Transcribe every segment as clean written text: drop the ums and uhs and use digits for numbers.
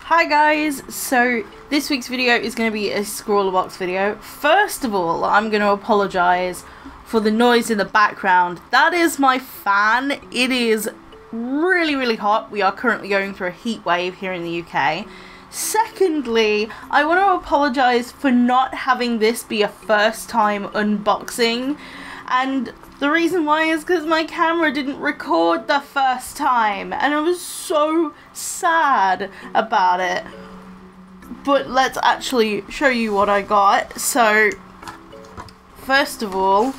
Hi guys, so this week's video is going to be a SCRAWLRBOX video. First of all, I'm going to apologise for the noise in the background. That is my fan. It is really hot. We are currently going through a heat wave here in the UK. Secondly, I want to apologise for not having this be a first time unboxing, and the reason why is because my camera didn't record the first time and I was so sad about it. But let's actually show you what I got. So first of all,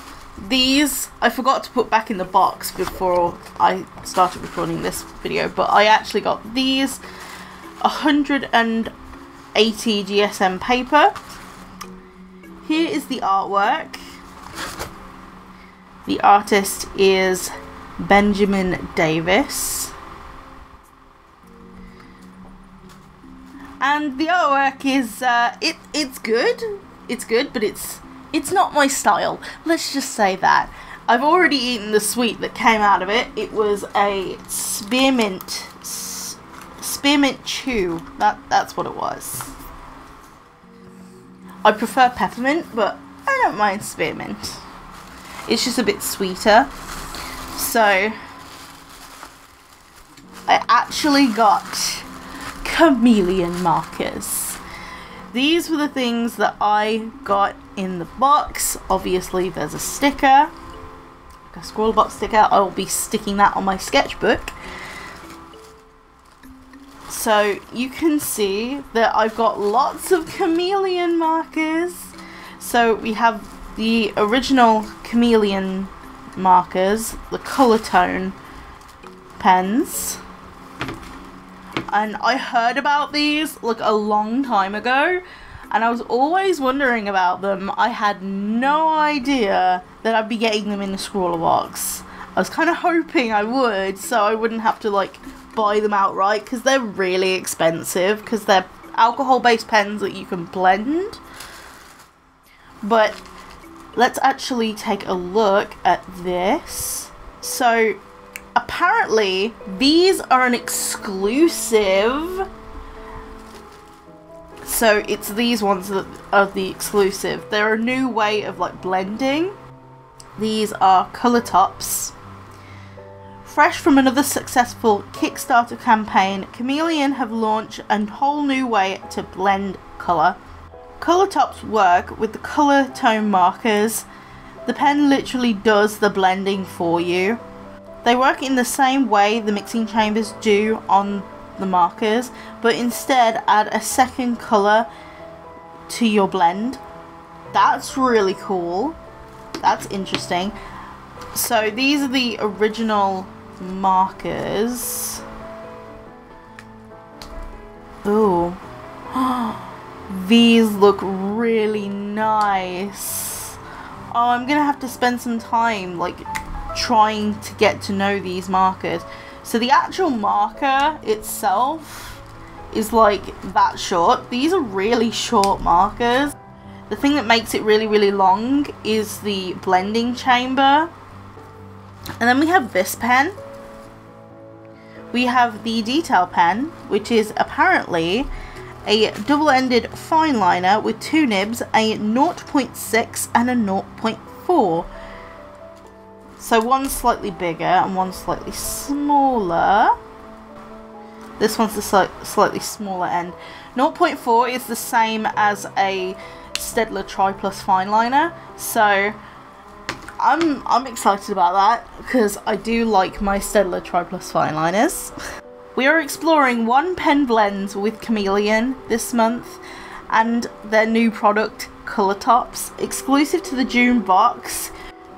these I forgot to put back in the box before I started recording this video, but I actually got these 180 GSM paper. Here is the artwork. The artist is Benjamin Davis. And the artwork is it's good. It's good, but it's not my style. Let's just say that. I've already eaten the sweet that came out of it. It was a spearmint chew. That's what it was. I prefer peppermint, but I don't mind spearmint. It's just a bit sweeter. So I actually got chameleon markers. These were the things that I got in the box. Obviously there's a sticker, like a SCRAWLRBOX sticker. I will be sticking that on my sketchbook. So you can see that I've got lots of chameleon markers. So we have the original chameleon markers, the colour tone pens, and I heard about these like a long time ago and I was always wondering about them. I had no idea that I'd be getting them in the SCRAWLRBOX. I was kind of hoping I would, so I wouldn't have to like buy them outright, because they're really expensive, because they're alcohol based pens that you can blend. But let's actually take a look at this. So apparently these are an exclusive. So it's these ones that are the exclusive. They're a new way of like blending. These are colour tops. Fresh from another successful Kickstarter campaign, Chameleon have launched a whole new way to blend colour. Colour tops work with the colour tone markers. The pen literally does the blending for you. They work in the same way the mixing chambers do on the markers, but instead add a second colour to your blend. That's really cool. That's interesting. So these are the original markers. Ooh. These look really nice. Oh, I'm gonna have to spend some time like trying to get to know these markers. So the actual marker itself is like that short. These are really short markers. The thing that makes it really long is the blending chamber. And then we have this pen. We have the detail pen, which is apparently a double-ended fine liner with two nibs, a 0.6 and a 0.4. So one's slightly bigger and one's slightly smaller. This one's the slightly smaller end. 0.4 is the same as a Staedtler Tri Plus fine liner. So I'm excited about that because I do like my Staedtler Tri Plus fine liners. We are exploring one pen blends with Chameleon this month and their new product, Colour Tops. Exclusive to the June box,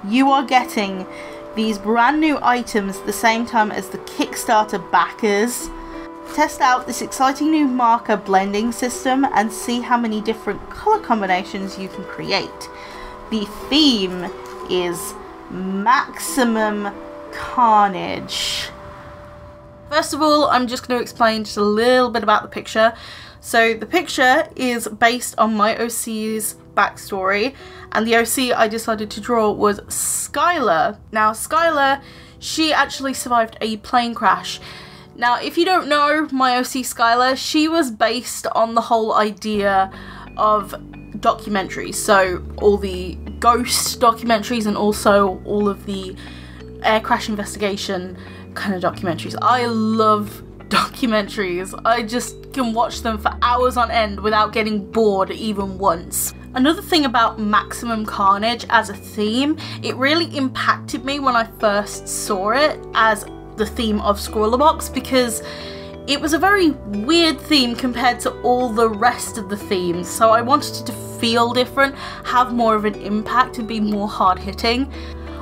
you are getting these brand new items at the same time as the Kickstarter backers. Test out this exciting new marker blending system and see how many different colour combinations you can create. The theme is Maximum Carnage. First of all, I'm just going to explain just a little bit about the picture. So the picture is based on my OC's backstory, and the OC I decided to draw was Skylar. Now Skylar, she actually survived a plane crash. Now, if you don't know my OC Skylar, she was based on the whole idea of documentaries. So all the ghost documentaries and also all of the air crash investigation kind of documentaries. I love documentaries. I just can watch them for hours on end without getting bored even once. Another thing about Maximum Carnage as a theme, it really impacted me when I first saw it as the theme of SCRAWLRBOX, because it was a very weird theme compared to all the rest of the themes, so I wanted it to feel different, have more of an impact and be more hard-hitting.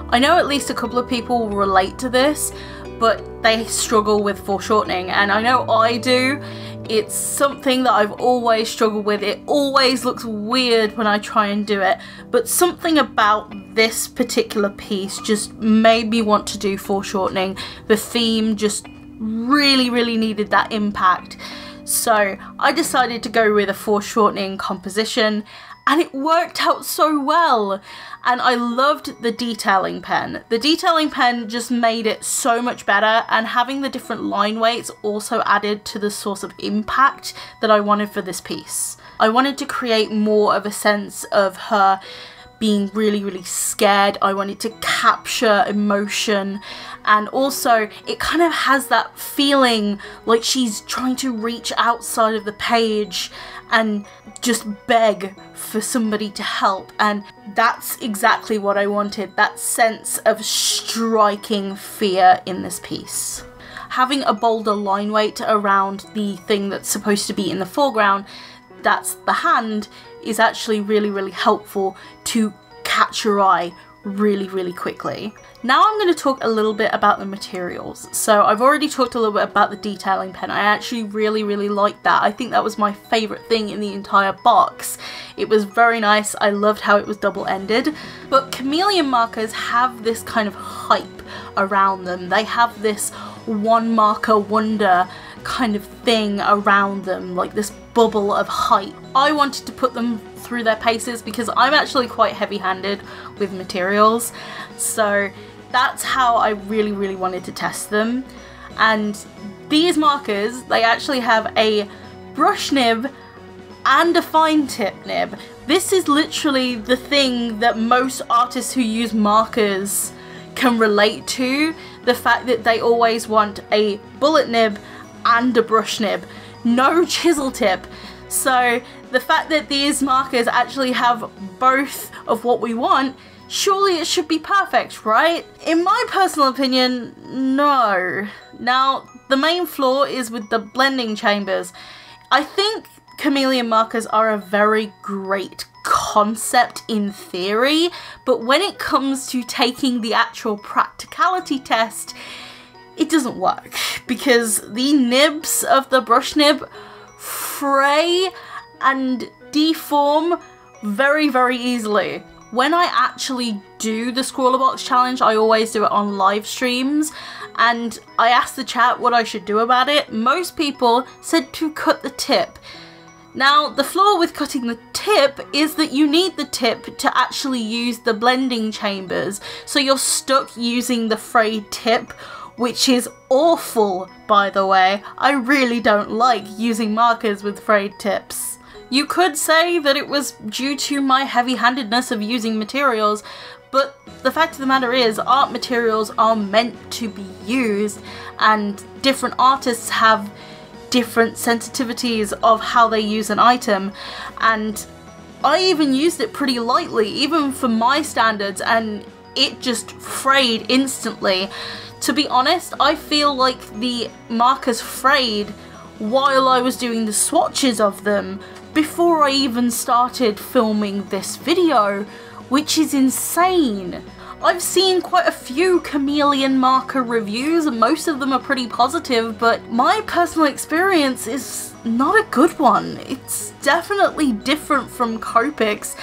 I know at least a couple of people relate to this, but they struggle with foreshortening, and I know I do. It's something that I've always struggled with. It always looks weird when I try and do it, but something about this particular piece just made me want to do foreshortening. The theme just really needed that impact. So I decided to go with a foreshortening composition, and it worked out so well. And I loved the detailing pen. The detailing pen just made it so much better, and having the different line weights also added to the source of impact that I wanted for this piece. I wanted to create more of a sense of her being really scared. I wanted to capture emotion, and also it kind of has that feeling like she's trying to reach outside of the page and just beg for somebody to help, and that's exactly what I wanted, that sense of striking fear in this piece. Having a bolder line weight around the thing that's supposed to be in the foreground, that's the hand, is actually really helpful to catch your eye really quickly. Now I'm going to talk a little bit about the materials. So I've already talked a little bit about the detailing pen. I actually really liked that. I think that was my favourite thing in the entire box. It was very nice. I loved how it was double-ended. But chameleon markers have this kind of hype around them. They have this one marker wonder kind of thing around them, like this bubble of hype. I wanted to put them through their paces because I'm actually quite heavy-handed with materials, so that's how I really wanted to test them. And these markers, they actually have a brush nib and a fine tip nib. This is literally the thing that most artists who use markers can relate to, the fact that they always want a bullet nib and a brush nib, no chisel tip. So the fact that these markers actually have both of what we want, surely it should be perfect, right? In my personal opinion, no. Now, the main flaw is with the blending chambers. I think chameleon markers are a very great concept in theory, but when it comes to taking the actual practicality test, it doesn't work, because the nibs of the brush nib fray and deform very easily. When I actually do the SCRAWLRBOX challenge, I always do it on live streams, and I asked the chat what I should do about it. Most people said to cut the tip. Now, the flaw with cutting the tip is that you need the tip to actually use the blending chambers, so you're stuck using the frayed tip, which is awful, by the way. I really don't like using markers with frayed tips. You could say that it was due to my heavy-handedness of using materials, but the fact of the matter is, art materials are meant to be used, and different artists have different sensitivities of how they use an item, and I even used it pretty lightly, even for my standards, and it just frayed instantly. To be honest, I feel like the markers frayed while I was doing the swatches of them before I even started filming this video, which is insane. I've seen quite a few chameleon marker reviews, and most of them are pretty positive, but my personal experience is not a good one. It's definitely different from Copics,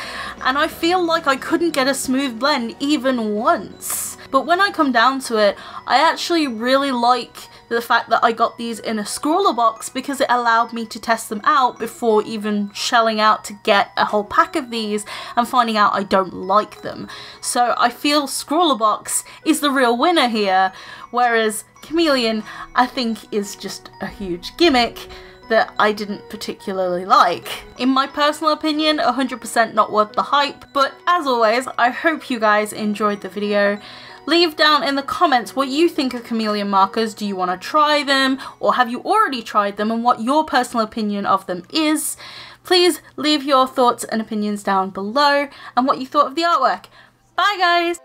and I feel like I couldn't get a smooth blend even once. But when I come down to it, I actually really like the fact that I got these in a SCRAWLRBOX because it allowed me to test them out before even shelling out to get a whole pack of these and finding out I don't like them. So I feel SCRAWLRBOX is the real winner here, whereas Chameleon I think is just a huge gimmick that I didn't particularly like. In my personal opinion, 100% not worth the hype, but as always, I hope you guys enjoyed the video. Leave down in the comments what you think of Chameleon markers. Do you want to try them, or have you already tried them, and what your personal opinion of them is? Please leave your thoughts and opinions down below, and what you thought of the artwork. Bye guys!